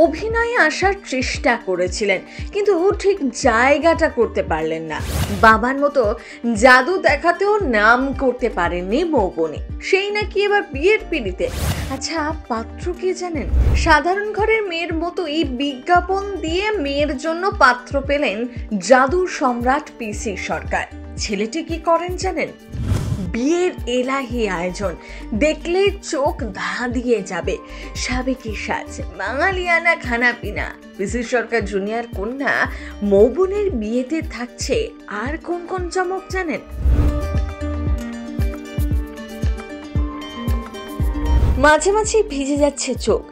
অভিনয়ে আসার চেষ্টা করেছিলেন, কিন্তু ঠিক জায়গাটা করতে পারলেন না। বাবার মতো জাদু দেখাতেও নাম করতে পারেননি মৌবনি, সেই নাকি এবার বিয়ের পিড়িতে। আচ্ছা, পাত্র কে জানেন? সাধারণ ঘরের মেয়ের মতো এই বিজ্ঞাপন দিয়ে মেয়ের জন্য পাত্র পেলেন জাদুর সম্রাট পিসি সরকার। ছেলেটি কি করেন জানেন? বিয়ের এলাহি আয়োজন দেখলে চোখ ধাঁধিয়ে যাবে। সাবেকি সাজ, বাঙালিয়ানা খানা পিনা। পিসি সরকার জুনিয়র কন্যা মৌবনির বিয়েতে থাকছে আর কোন কোন চমক জানেন? মাঝে মাঝে ভিজে যাচ্ছে চোখ।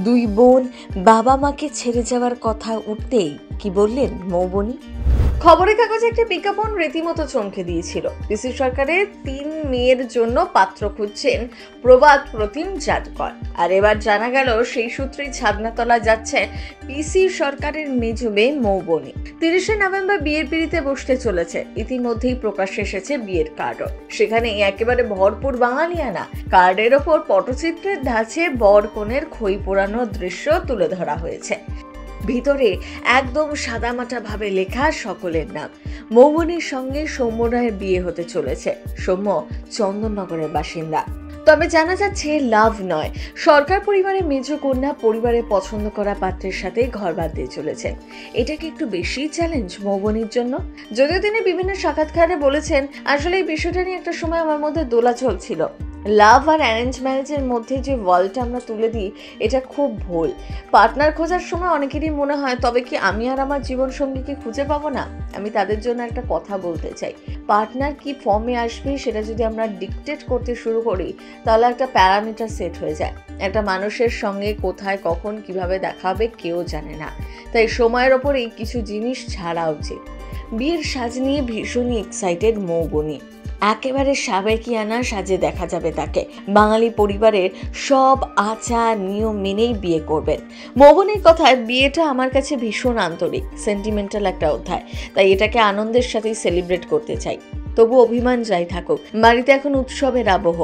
দুই বোন বাবা মাকে ছেড়ে যাওয়ার কথা উঠতেই কি বললেন মৌবনি? খবরের কাগজে একটা বিজ্ঞাপন রীতিমতো চমকে দিয়েছিল। পিসি সরকারের 3 মেয়ের জন্য পাত্র খুঁজছেন প্রবাদ প্রতিম জাদুকর। আর এবার জানা গেল সেই সূত্রেই ছাদনাতলা যাচ্ছে পিসি সরকারের মেজ মেয়ে মৌবনি। 30শে নভেম্বর বিয়ের পিড়িতে বসতে চলেছে। ইতিমধ্যেই প্রকাশ্যে এসেছে বিয়ের কার্ডও। সেখানে একেবারে ভরপুর বাঙালিয়ানা। কার্ডের ওপর পটচিত্রের ধাঁচে বর কনের খই পোড়ানোর দৃশ্য তুলে ধরা হয়েছে। ভিতরে একদম সাদামাটা ভাবে লেখা সকলের নাম। মৌবনির সঙ্গে সৌম্য রায়ের বিয়ে হতে চলেছে। সৌম্য চন্দননগরের বাসিন্দা। তবে জানা যাচ্ছে লাভ নয়, সরকার পরিবারের মেজ কন্যা পরিবারের পছন্দ করা পাত্রের সাথে ঘর বাঁধতে চলেছেন। এটা কি একটু বেশি চ্যালেঞ্জ মৌবনির জন্য? যদিও তিনি বিভিন্ন সাক্ষাৎকারে বলেছেন, আসলে এই বিষয়টা নিয়ে একটা সময় আমার মধ্যে দোলাচল ছিল। লাভ আর অ্যারেঞ্জ ম্যারেজের মধ্যে যে ওয়ার্ল্ডটা আমরা তুলে দিই, এটা খুব ভুল। পার্টনার খোঁজার সময় অনেকেরই মনে হয়, তবে কি আমি আর আমার জীবনসঙ্গীকে খুঁজে পাবো না? আমি তাদের জন্য একটা কথা বলতে চাই, পার্টনার কি ফর্মে আসবে সেটা যদি আমরা ডিকটেট করতে শুরু করি, তাহলে একটা প্যারামিটার সেট হয়ে যায়। একটা মানুষের সঙ্গে কোথায় কখন কিভাবে দেখা হবে কেউ জানে না। তাই সময়ের ওপরেই কিছু জিনিস ছাড়া উচিত। বিয়ের সাজ নিয়ে ভীষণই এক্সাইটেড মৌবনি। একেবারে সাবেকিয়ানা সাজে দেখা যাবে তাকে। বাঙালি পরিবারের সব আচার নিয়ম মেনেই বিয়ে করবেন। মৌবনির কথায়, বিয়েটা আমার কাছে ভীষণ আন্তরিক, সেন্টিমেন্টাল একটা অধ্যায়। তাই এটাকে আনন্দের সাথেই সেলিব্রেট করতে চাই। তবু অভিমান যাই থাকুক, বাড়িতে এখন উৎসবের আবহ।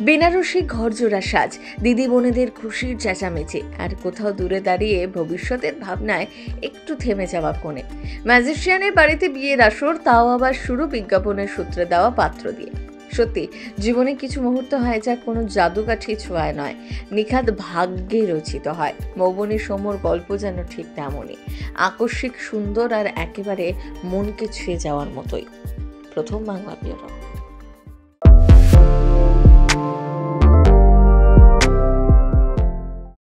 বেনারসি ঘরজোড়া সাজ, দিদি বোনেদের খুশির চেঁচামেচি, আর কোথাও দূরে দাঁড়িয়ে ভবিষ্যতের ভাবনায় একটু থেমে যাওয়া কোণে। ম্যাজিশিয়ানের বাড়িতে বিয়ের আসর, তাও আবার শুরু বিজ্ঞাপনের সূত্রে দেওয়া পাত্র দিয়ে। সত্যি, জীবনে কিছু মুহূর্ত হয় যা কোনো জাদুকাঠি ছোঁয়ায় নয়, নিখাত ভাগ্যে রচিত হয়। মৌবনি সৌম্যর গল্প যেন ঠিক তেমনই আকস্মিক, সুন্দর আর একেবারে মনকে ছুঁয়ে যাওয়ার মতোই। প্রথম বাংলা ব্যুরো।